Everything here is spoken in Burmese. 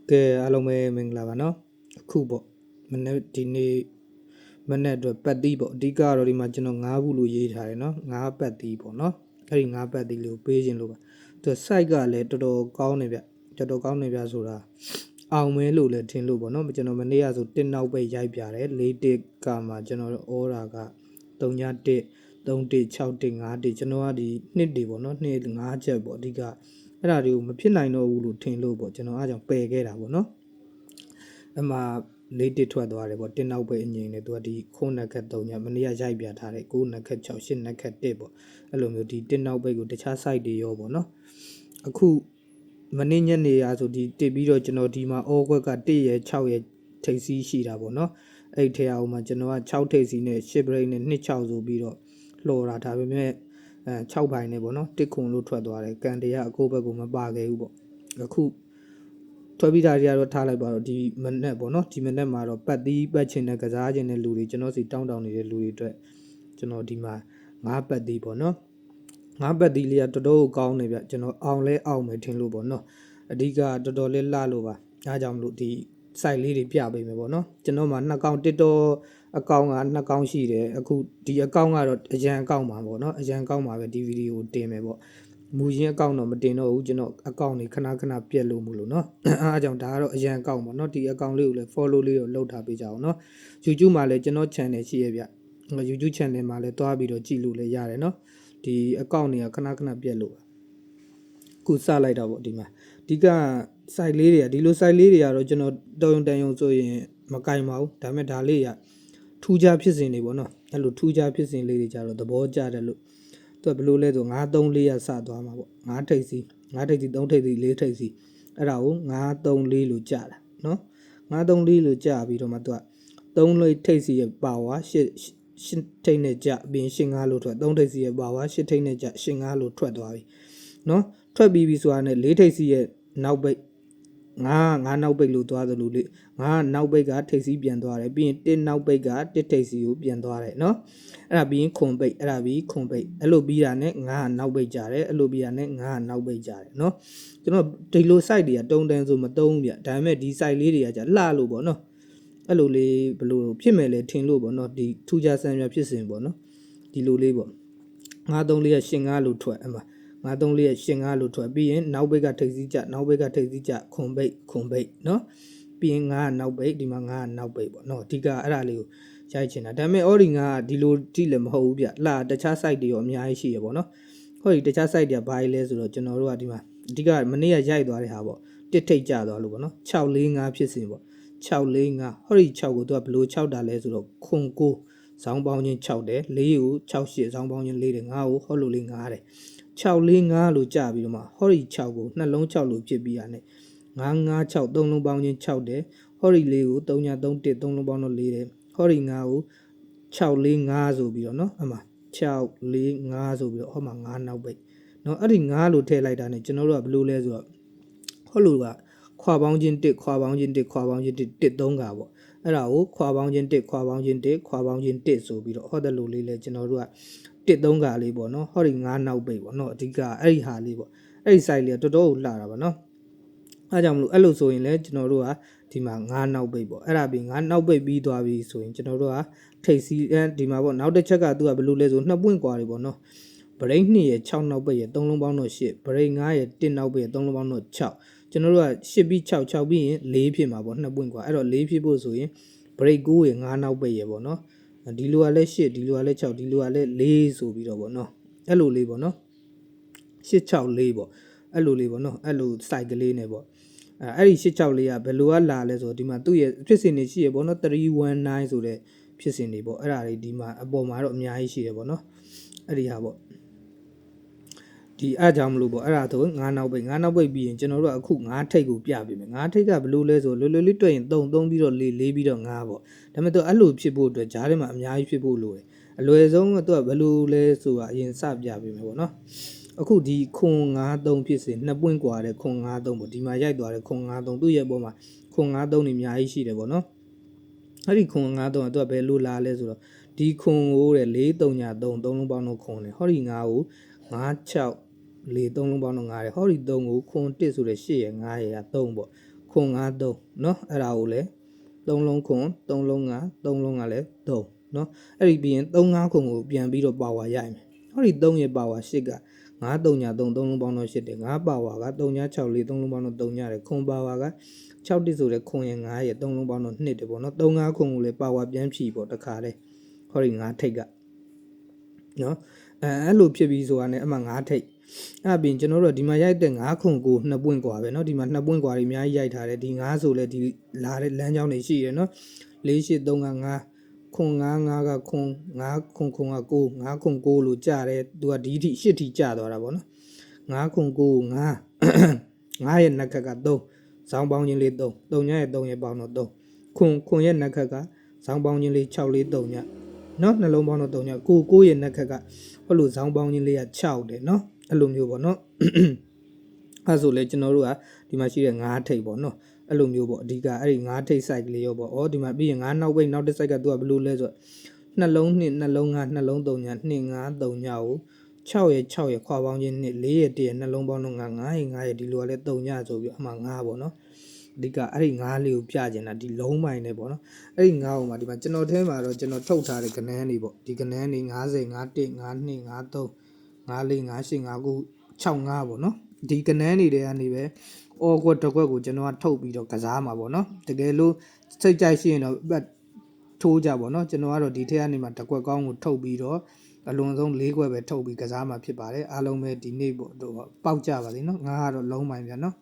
ကဲအားလုံးပဲမင်္ဂလာပါနော်အခုပေါ့မနေ့ဒီနေ့မနေ့အတွက်ပတ်သီးပေါ့အဓိကတော့ဒီမှာကျွန်တော်9ခုလို့ရေးထားတယ်နော်9ပတ်သီးပေါ့နော်အဲ့ဒီ9ပတ်သီးလို့ပေးခြင်းလို့ပါသူ site ကလည်းတော်တော်ကောင်းနေဗျတော်တော်ကောင်းနေဗျဆိုတာအောင်မဲလို့လည်းထင်လို့ပေါ့နော်ကျွန်တော်မနေ့ကဆို1နောက်ပိတ်ရိုက်ပြတယ်4တစ်ကမှကျွန်တော်ဩရာက3ည1 31615ကျွန်တော်ကဒီနှစ်တွေပေါ့နော်နှစ်5ချက်ပေါ့အဓိကအဲ့ဒါတွေကိုမဖြစ်နိုင်တော့ဘူးလို့ထင်လို့ပေါ့ကျွန်တော်အားကြောင့်ပယ်ခဲ့တာပေါ့နော်အမှ၄တစ်ထွက်သွားတယ်ပေါ့1နောက်ပိတ်အငိမ့်နဲ့သူကဒီခုံးနက်ခက်3ညမနေ့ကရိုက်ပြထားတယ်9နက်ခက်6 8နက်ခက်1ပေါ့အဲ့လိုမျိုးဒီ1နောက်ပိတ်ကိုတခြား site တွေရောပေါ့နော်အခုမနေ့ညနေရာဆိုဒီတစ်ပြီးတော့ကျွန်တော်ဒီမှာအော်ခွက်က1ရယ်6ရယ်ထိပ်စီးရှိတာပေါ့နော်အဲ့ထဲအောင်မှာကျွန်တော်က6ထိပ်စီးနဲ့10 break နဲ့2 6ဆိုပြီးတော့လှော်တာဒါပေမဲ့6ပိုင်းနဲ့ပေါ့နော်တစ်ခုံလို့ထွက်သွားတယ်ကန်တရားအကိုဘက်ကိုမပါခဲ့ဘူးပေါ့အခုထွက်ပြီးတာတွေကတော့ထားလိုက်ပါတော့ဒီမနက်ပေါ့နော်ဒီမနက်မှာတော့ပတ်သီးပတ်ချင်တဲ့ကစားခြင်းတဲ့လူတွေကျွန်တော်စီတောင်းနေတဲ့လူတွေအတွက်ကျွန်တော်ဒီမှာ9ပတ်သီးပေါ့နော်9ပတ်သီးလေးကတော်တော်ကောင်းနေဗျကျွန်တော်အောင်လဲအောင်မယ်ထင်လို့ပေါ့နော်အဓိကတော်တော်လေးလှလို့ပါအားကြောင့်မလို့ဒီ site လေးတွေပြပေးမယ်ပေါ့နော်ကျွန်တော်မှာ2ကောင် TikTok အကောင့်က2ကောင်ရှိတယ်အခုဒီအကောင့်ကတော့အရန်အကောင့်ပါပေါ့နော်အရန်အကောင့်ပါပဲဒီဗီဒီယိုတင်မယ်ပေါ့မူရင်းအကောင့်တော့မတင်တော့ဘူးကျွန်တော်အကောင့်တွေခဏပြက်လို့မလို့နော်အားကြောင့်ဒါကတော့အရန်အကောင့်ပေါ့နော်ဒီအကောင့်လေးကိုလည်း follow လေးကိုလုပ်ထားပေးကြအောင်နော် YouTube မှာလည်းကျွန်တော် channel ရှိရဲ့ဗျ YouTube channel မှာလည်းတွားပြီးတော့ကြည့်လို့လည်းရတယ်နော်ဒီအကောင့်တွေကခဏပြက်လို့ခုစလိုက်တာပေါ့ဒီမှာအဓိက site လေးတွေကဒီလို site လေးတွေကတော့ကျွန်တော်တော်ရုံတန်ရုံဆိုရင်မကင်ပါဘူးဒါပေမဲ့ဒါလေးကထူးခြားဖြစ်စဉ်တွေပေါ့နော်အဲ့လိုထူးခြားဖြစ်စဉ်လေးတွေကြတော့သဘောကျတယ်လို့သူကဘယ်လိုလဲဆို934ရစသွားမှာပေါ့9ထိပ်စီ3ထိပ်စီ4ထိပ်စီအဲ့ဒါကို934လို့ကြာတာနော်934လို့ကြာပြီးတော့မှသူက3လေးထိပ်စီရဲ့ပါဝါ8ထိပ်နဲ့ကြာပြီး85လို့ထွက်3ထိပ်စီရဲ့ပါဝါ8ထိပ်နဲ့ကြာ85လို့ထွက်သွားပြီနော်ထွက်ပြီးပြီဆိုတာနဲ့4ထိပ်စီရဲ့နောက်ပိတ်ငါနောက်ပိတ်လို့သွားသလိုလေငါနောက်ပိတ်ကထိပ်စီးပြန်သွားတယ်ပြီးရင်1နောက်ပိတ်က1ထိပ်စီကိုပြန်သွားတယ်เนาะအဲ့ဒါပြီးရင်ခွန်ပိတ်အဲ့ဒါပြီးခွန်ပိတ်အဲ့လိုပြီးတာနဲ့ငါနောက်ပိတ်ကြတယ်အဲ့လိုပြီးတာနဲ့ငါနောက်ပိတ်ကြတယ်เนาะကျွန်တော်ဒီလို site တွေကတုံတန်းဆိုမတုံးဗျဒါပေမဲ့ဒီ site လေးတွေကကြာလှလို့ပေါ့เนาะအဲ့လိုလေးဘယ်လိုဖြစ်မယ်လဲထင်လို့ပေါ့เนาะဒီထူးခြားဆန်းပြဖြစ်စဉ်ပေါ့เนาะဒီလိုလေးပေါ့934ရ85လို့ထွက်အမှ934ရ85လို့ထွက်ပြီးရင်နောက်ပိတ်ကထိပ်စီးကြနောက်ပိတ်ကထိပ်စီးကြခွန်ပိတ်เนาะပြီးရင်9နောက်ပိတ်ဒီမှာ9နောက်ပိတ်ပေါ့เนาะအဓိကအဲ့ဒါလေးကိုရိုက်ချင်တာဒါပေမဲ့ Audi ကဒီလိုကြည့်လည်းမဟုတ်ဘူးဗျလှတခြား site တွေရောအများကြီးရှိရပေါ့เนาะဟောဒီတခြား site တွေကဘာလဲဆိုတော့ကျွန်တော်တို့ကဒီမှာအဓိကမနေ့ကရိုက်သွားတဲ့ဟာပေါ့တစ်ထိတ်ကြသွားလို့ပေါ့เนาะ645ဖြစ်စဉ်ပေါ့645ဟောဒီ6ကိုသူကဘလို့6တာလဲဆိုတော့ခွန်9ဇောင်းပေါင်းချင်း6တယ်4ကို68ဇောင်းပေါင်းချင်း4တယ်5ကိုဟောလို့လေး9တယ်645လို့ကြာပြီးတော့မှဟောဒီ6ကိုနှလုံး6လို့ဖြစ်ပြီးရတယ်956 3လုံးပေါင်းချင်း6တယ်ဟောဒီ4ကို3ည3 1 3လုံးပေါင်းတော့4တယ်ဟောဒီ9ကို645ဆိုပြီးတော့เนาะအမှ645ဆိုပြီးတော့ဟောမှာ9နောက်ပိတ်เนาะအဲ့ဒီ9လို့ထည့်လိုက်တာ ਨੇ ကျွန်တော်တို့ကဘယ်လိုလဲဆိုတော့ဟောလို့ကခွာပေါင်းချင်း1ခွာပေါင်းချင်း1ခွာပေါင်းချင်း1 3ကပေါ့အဲ့ဒါကိုခွာပေါင်းချင်း1ခွာပေါင်းချင်း1ခွာပေါင်းချင်း1ဆိုပြီးတော့ဟောတယ်လို့လေးလဲကျွန်တော်တို့က1 3ကလေးပေါ့နော်ဟောဒီ9နောက်ပိတ်ပေါ့နော်အဓိကအဲ့ဒီဟာလေးပေါ့အဲ့ဒီ site လေးကတော်တော်ကိုလှတာပါနော်အားကြောင့်မလို့အဲ့လိုဆိုရင်လဲကျွန်တော်တို့ကဒီမှာ9နောက်ပိတ်ပေါ့အဲ့ဒါပြီး9နောက်ပိတ်ပြီးသွားပြီဆိုရင်ကျွန်တော်တို့ကထိပ်စီဒီမှာပေါ့နောက်တစ်ချက်ကသူကဘယ်လိုလဲဆို2ပွင့်กว่าတွေပေါ့နော်ဘရိတ်2ရဲ့6နောက်ပိတ်ရဲ့3လုံးပေါင်းတော့8ဘရိတ်9ရဲ့1နောက်ပိတ်ရဲ့3လုံးပေါင်းတော့6ကျွန်တော်တို့က8ပြီး6ပြီးရင်4ဖြစ်မှာပေါ့2ပွင့်กว่าအဲ့တော့4ဖြစ်ဖို့ဆိုရင်ဘရိတ်9ရဲ့9နောက်ပိတ်ရဲ့ပေါ့နော်ဒီလိုကလည်း8ဒီလိုကလည်း6ဒီလိုကလည်း4ဆိုပြီးတော့ပေါ့နော်အဲ့လိုလေးပေါ့နော်864ပေါ့အဲ့လိုလေးပေါ့နော်အဲ့လို site ကလေးနဲ့ပေါ့အဲ့ဒီ864ကဘယ်လိုကလာလဲဆိုတော့ဒီမှာသူ့ရဲ့ဖြစ်စဉ်တွေရှိရပေါ့နော်319ဆိုတဲ့ဖြစ်စဉ်တွေပေါ့အဲ့ဒါတွေဒီမှာအပေါ်မှာတော့အများကြီးရှိတယ်ပေါ့နော်အဲ့ဒီဟာပေါ့ဒီအားကြောင့်မလို့ပေါ့အဲ့ဒါဆို9နောက်ပိတ်ပြီးရင်ကျွန်တော်တို့ကအခု9ထိပ်ကိုပြပေးမယ်9ထိပ်ကဘယ်လိုလဲဆိုလွယ်လွယ်လေးတွေ့ရင်3ပြီးတော့4ပြီးတော့9ပေါ့ဒါပေမဲ့သူအဲ့လိုဖြစ်ဖို့အတွက်ဂျားထဲမှာအများကြီးဖြစ်ဖို့လိုတယ်အလွယ်ဆုံးကသူကဘယ်လိုလဲဆိုတာအရင်စပြပေးမယ်ပေါ့နော်အခုဒီခွန်93ဖြစ်စဉ်2ပွင့်กว่าတဲ့ခွန်93ပေါ့ဒီမှာရိုက်သွားတဲ့ခွန်93သူ့ရဲ့ပေါ်မှာခွန်93နေအများကြီးရှိတယ်ပေါ့နော်အဲ့ဒီခွန်93ကသူကဘယ်လိုလာလဲဆိုတော့ဒီခွန်ကိုတဲ့433 3လုံးပေါင်းတော့ခွန်တယ်ဟောဒီ9ကို56 4 3လုံးပေါင်းတော့9တယ်ဟောဒီ3ကိုခွန်1ဆိုတဲ့8ရဲ့9ရဲ့က3ပေါ့ ခွန်5 3เนาะအဲ့ဒါကိုလည်း3လုံးခွန်3လုံး5 3လုံးကလည်း3เนาะအဲ့ဒီပြီးရင်3 5ခွန်ကိုပြန်ပြီးတော့ပါဝါရိုက်မယ်ဟောဒီ3ရဲ့ပါဝါ8က9 3 3 3လုံးပေါင်းတော့8တယ်9ပါဝါက3 6 6 4 3လုံးပေါင်းတော့3ရတယ်ခွန်ပါဝါက6တိဆိုတဲ့ခွန်ရဲ့9ရဲ့3လုံးပေါင်းတော့2တယ်ပေါ့နော်3 5ခွန်ကိုလည်းပါဝါပြန်ဖြည့်ပေါ့တခါတည်းဟောဒီ9ထိတ်ကနော်အဲ့လိုဖြစ်ပြီးဆိုတာနဲ့အမှ9ထိတ်အဲ့ပြင်ကျွန်တော်တို့ဒီမှာရိုက်တဲ့9ခွန်ကို2ပွင့်กว่าပဲเนาะဒီမှာ2ပွင့်กว่าတွေအများကြီးရိုက်ထားတယ်ဒီ9ဆိုလဲဒီလာတဲ့လမ်းကြောင်းတွေရှိတယ်เนาะ4 8 3က9ခွန်9 9ကခွန်9ခွန်ခွန်က9 9ခွန်9လို့ကြာတယ်သူကဒီထိ8ထိကြာသွားတာပေါ့နော်9ခွန်9 9 9ရဲ့နှက်ခက်က3ဇောင်းပေါင်းချင်းလေး3 3ညရဲ့3ရဲ့ပေါင်းတော့3ခွန်ရဲ့နှက်ခက်ကဇောင်းပေါင်းချင်းလေး6 4 3ညနော်နှလုံးပေါင်းတော့3ည9ရဲ့နှက်ခက်ကဟိုလိုဇောင်းပေါင်းချင်းလေးက6တယ်နော်အဲ့လိုမျိုးပေါ့နော်အဲ့ဆိုလေကျွန်တော်တို့ကဒီမှာရှိတဲ့9ထိပ်ပေါ့နော်အဲ့လိုမျိုးပေါ့အဓိကအဲ့ဒီ9ထိပ် site ကလေးရောပေါ့ဩဒီမှာပြီးရင်9နောက်ပိတ်နောက်တစ် site ကသူကဘယ်လိုလဲဆိုတော့နှလုံး2နှလုံး5နှလုံး3ည2 5 3ညကို6ရဲ့6ရဲ့ခွာပေါင်းချင်း2 4ရဲ့1ရဲ့နှလုံးပေါင်းတော့9ရဲ့9ရဲ့ဒီလိုကလည်း3ညဆိုပြီးအမှ9ပေါ့နော်အဓိကအဲ့ဒီ9လေးကိုပြကျင်တာဒီလုံးပိုင်းနဲ့ပေါ့နော်အဲ့ဒီ9ဟိုမှာဒီမှာကျွန်တော်ထဲမှာတော့ကျွန်တော်ထုတ်ထားတဲ့ကဏ္ဍတွေပေါ့ဒီကဏ္ဍတွေ90 51 52 53 54 58 59 65ပေါ့နော်ဒီကဏ္ဍတွေထဲကနေပဲအော်ကွက်တစ်ခွက်ကိုကျွန်တော်ကထုတ်ပြီးတော့ကစားမှာပေါ့နော်တကယ်လို့စိတ်ကြိုက်ရှိရင်တော့ထိုးကြပေါ့နော်ကျွန်တော်ကတော့ဒီထက်ကနေမှတစ်ခွက်ကောင်းကိုထုတ်ပြီးတော့အလွန်ဆုံး၄ခွက်ပဲထုတ်ပြီးကစားမှာဖြစ်ပါတယ်အားလုံးပဲဒီနေ့ပေါ့ပေါက်ကြပါလိမ့်နော်ငါကတော့လုံးပိုင်းပြန်နော်